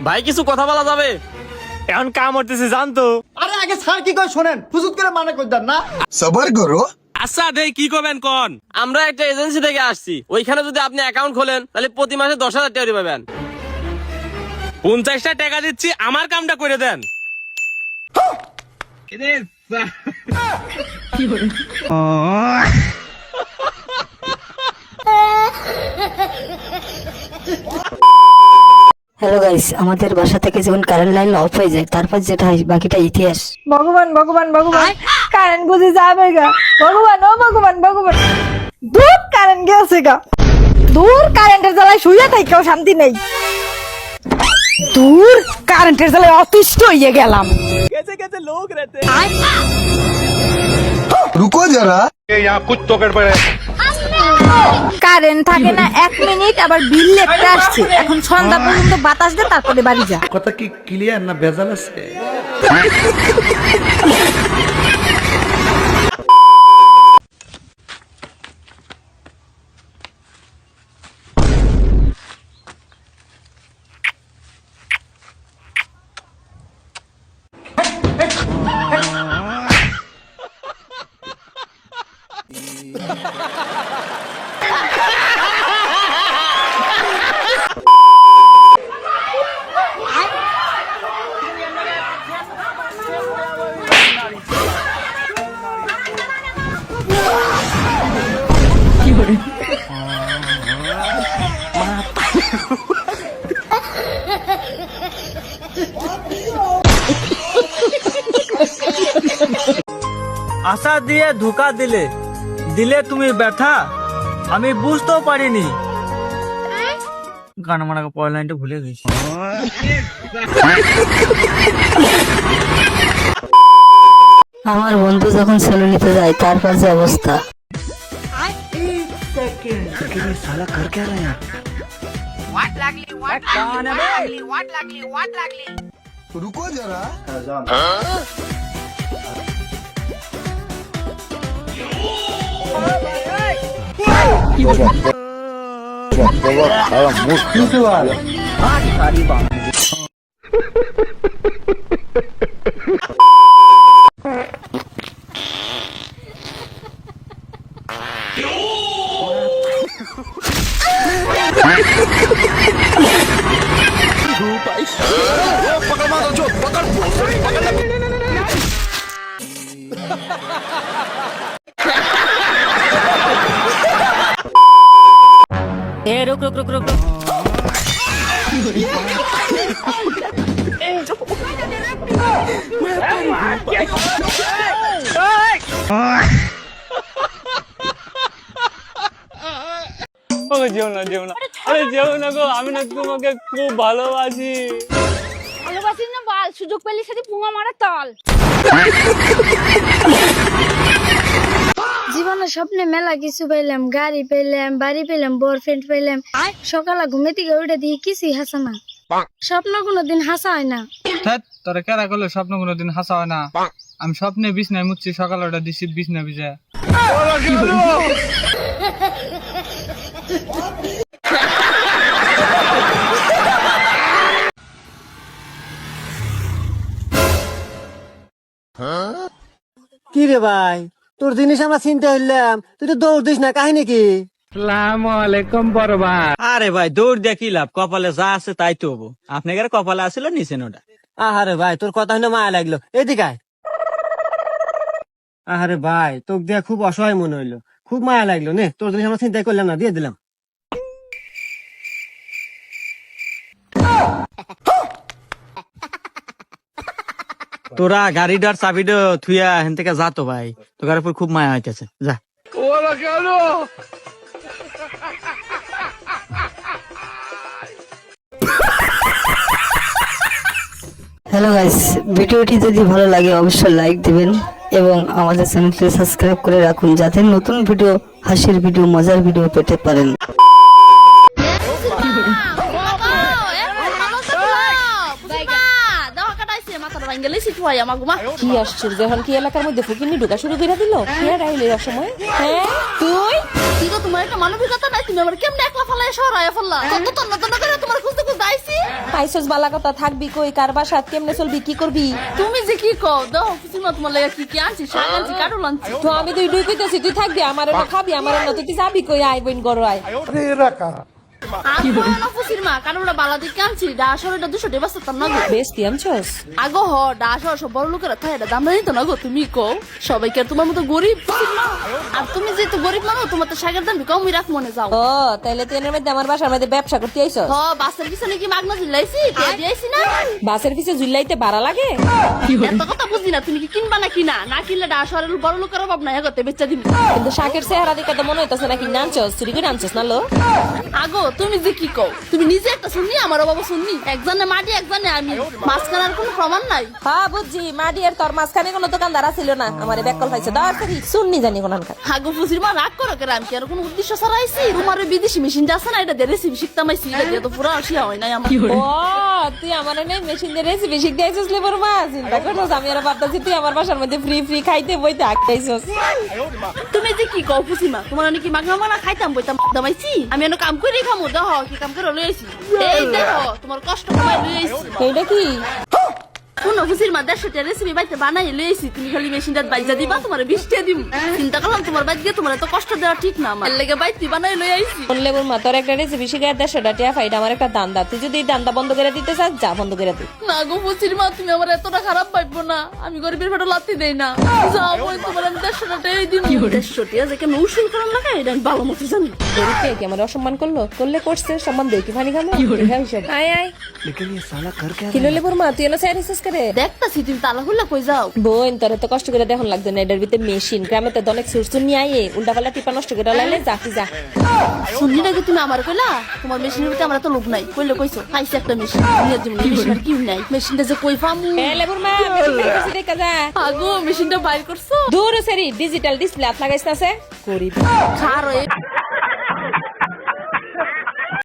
ভাই কিছু কথা বলা যাবে? এখন কাম করতেছে জানতো। আরে আগে স্যার কি কয় শোনেন, হুজুর করে মানে কইদান না। সবার করো। আচ্ছা দেই কি করবেন কোন? আমরা একটা এজেন্সি থেকে আসছি, ওইখানে যদি আপনি অ্যাকাউন্ট খোলেন তাহলে প্রতি মাসে 10,000 টাকা পাবেন। 50টা টাকা দিচ্ছি, আমার কামটা করে দেন। হ্যালো গাইস, আমাদের বাসা থেকে যখন কারেন্ট লাইন অফ হয়ে যায় তারপর যেটা হয় বাকিটা ইতিহাস। ভগবান ভগবান ভগবান, কারেন্ট বুঝে যাবে গা। ভগবান ও ভগবান ভগবান, দূর কারেন্ট গেছে গা। দূর কারেন্টের জ্বালায় শুয়ে থাকেও শান্তি নেই। দূর কারেন্টের জ্বালায় অতিষ্ঠ হয়ে গেলাম। कैसे कैसे लोग रहते রুকো যারা। কারেন্ট থাকে না 1 মিনিট, আবার বিল লেখতে আসছে। এখন সন্ধ্যা পর্যন্ত বাতাস দে, তারপরে বাড়ি যা। কথা কি ক্লিয়ার না ভেজাল আছে? আশা দিয়ে ধোকা দিলে দিলে তুমি ব্যথা, আমি বুঝতেও পারিনি। গান মারা পরের লাইনটা ভুলে গেছি। আমার বন্ধু যখন সেলু নিতে যায় তারপর যে অবস্থা। রুকো যারা। ए रुक रुक रुक रुक रुक। যেও না যেও না, আরে যেও না গো, আমি না তোমাকে খুব ভালোবাসি। ভালোবাসিস না বল, সুযোগ পেলে সাথে পুঙা মারা তল। জীবনের স্বপ্নে মেলা কিছু পাইলাম, গাড়ি পেলাম, বাড়ি পেলাম, বয়ফ্রেন্ড পেলাম। সকালে ঘুমে থেকে ওইটা দিয়ে কিছুই হাসা না। স্বপ্ন কোনোদিন হাসা হয় না। তোরা কেরা করলে স্বপ্ন কোনোদিন হাসা হয় না? আমি স্বপ্নে বিছনায় মুচ্ছি, সকালে ওটা দিছি বিছনা ভিজা। কি রে ভাই, তোর জিনিস আমরা চিন্তা হইলাম, তুই তো দৌড় দিস না, কাহিনী কি? আরে ভাই দৌড় দিয়ে কি লাভ, কপালে যা আছে তাই তো হবো। আপনাদের কপালে আসছিল নিছেন ওটা। আহারে ভাই, তোর কথা হইলে মায়া লাগলো, এদিকে আয়। আহারে ভাই, তোকে দিয়ে খুব অসহায় মনে হইলো, খুব মায়া লাগলো। নে, তোর জিনিস আমরা চিন্তা করলাম না, দিয়ে দিলাম। তোরা গাড়িটার চাবিটা থুইয়া হেন থেকে যা তো ভাই, তোর উপর খুব মায়া হইতেছে, যা। হ্যালো গাইস, ভিডিওটি যদি ভালো লাগে অবশ্যই লাইক দিবেন এবং আমাদের চ্যানেলটি সাবস্ক্রাইব করে রাখুন যাতে নতুন ভিডিও, হাসির ভিডিও, মজার ভিডিও পেতে পারেন। কি আশ্চর্য, এখন কি এলাকার মধ্যে ফুকিনি ঢোকা শুরু করে দিল? সময় হ্যাঁ তুই তো তোমার একটা মানবিকতা নাই, তুমি আমার কেমনে একলা ফেলায় সরাইয়া ফেললা? কত তন্ন তন্ন করে তোমার খুঁজতে খুঁজতে আইছি পাইছস বালা কথা থাকবি কই কার বাসা কেমনে চলবি কি করবি তুমি যে কি কও দাও ফুসিমা তোমার লাগা কি কি আনছি শাক আনছি কাটল আনছি তো আমি তুই দুই কইতাছি তুই থাকবি আমার না খাবি আমার না তুই যাবি কই আই বইন গরো আই ফুসিমা কারণটা বালা দিকে আনছি ডাশর এটা 200 টাকা বাস্তা না গো বেস্তি আনছস আগো হ ডাশর সব বড় লোকেরা খায় এটা দাম নাই তো না গো তুমি কও সবাই কি আর তোমার মতো গরিব ফুসিমা আর তুমি যে তো গরিব মানুষ তোমার তো শাকের দাম কমই রাখ মনে যাও ও তাইলে তুই এর মধ্যে আমার বাসার মধ্যে ব্যবসা করতে আইছস হ বাসের পিছনে কি মাগনা ঝুলাইছি তে দিয়েছি না বাসের পিছে ঝুলাইতে ভাড়া লাগে এত কথা বুঝি না তুমি কি কিনবা না কিনা না কিনলে ডাশরের বড় লোকের অভাব নাই হতে বেচা দিবি কিন্তু শাকের চেহারা দেখে তো মনে হইতাছে না কি আনছস চুরি করে আনছস না লো আগো তুমি যে কি কও তুমি নিজে একটা শুননি আমার বাবা শুননি একজনে মাটি একজনে আমি মাঝখানের কোনো প্রমাণ নাই হ্যাঁ বুঝছি মাটি আর তোর মাঝখানে কোনো দোকানদার ছিল না আমারে ব্যাককল পাইছে দাও সরি শুননি জানি কোন আনকা আগো ফুসির মা রাগ করো কেন আমি কি আর কোনো উদ্দেশ্য ছাড়াইছি তোমার বিদেশি মেশিন আছে না এটা দিয়ে রেসিপি শিখতাম আইছি এটা তো পুরো আসিয়া হয় নাই আমার ও তুই আমার নাই মেশিন দিয়ে রেসিপি শিখতে আইছিস লেবার মা চিন্তা করছ আমি আর ভাবতাছি তুই আমার বাসার মধ্যে ফ্রি ফ্রি খাইতে বইতে আইছিস তুমি যে কি কও ফুসিমা তোমার নাকি মাগনা মানা খাইতাম বইতাম দামাইছি আমি এনে কাম করে খামু দাও কি কাম করে লইছি এই দেখো তোমার কষ্ট কমাই লইছি এইটা কি কোন অফিসের মা 150 টাকা রেসিপি বাইতে বানাই লইছি তুমি খালি মেশিনটা বাইজা দিবা তোমার 20 টাকা দিমু চিন্তা করলাম তোমার বাইত গিয়ে তোমার এত কষ্ট দেওয়া ঠিক না আমার লাগে বাইতে বানাই লই আইছি বললে বল মা তোর একটা রেসিপি শিখায় 150 টাকা ফাইটা আমার একটা দান্দা তুই যদি দান্দা বন্ধ করে দিতে চাস যা বন্ধ করে দে না গো ফুসির মা তুমি আমার এতটা খারাপ পাইবো না আমি গরিবের পেটে লাথি দেই না যাও বই তোমার আমি 150 টাকাই দিমু 150 টাকা যে কেন উসুল করার লাগা এটা আমি ভালো মতো জানি গরিবকে কি আমার অসম্মান করলে করছে সম্মান দেই কি ফানি খামো হ্যাঁ হিসাব আয় আয় लेकिन ये साला कर क्या কি লইলে বর্মা তুই এলো সাইরিসেস করে দেখতাছি তুমি তালা খুললা কই যাও বোন তোর এত কষ্ট করে দেখুন লাগতো না এটার ভিতরে মেশিন গ্রামে তো অনেক সুরসুর নিয়ে আইয়ে উল্টা পাল্লা টিপা নষ্ট করে লাইলে যাকি যা শুনলি নাকি তুমি আমার কইলা তোমার মেশিনের ভিতরে আমার তো লোভ নাই কইলে কইছো খাইছে একটা মেশিন নিয়ে তুমি মেশিন আর কি নাই মেশিনটা যে কই পামু এ লেবুরমা মেশিনটা কইছি দেখা যা আগো মেশিনটা বাইর করছো দূর সেরি ডিজিটাল ডিসপ্লে লাগাইছ না সে করি খারো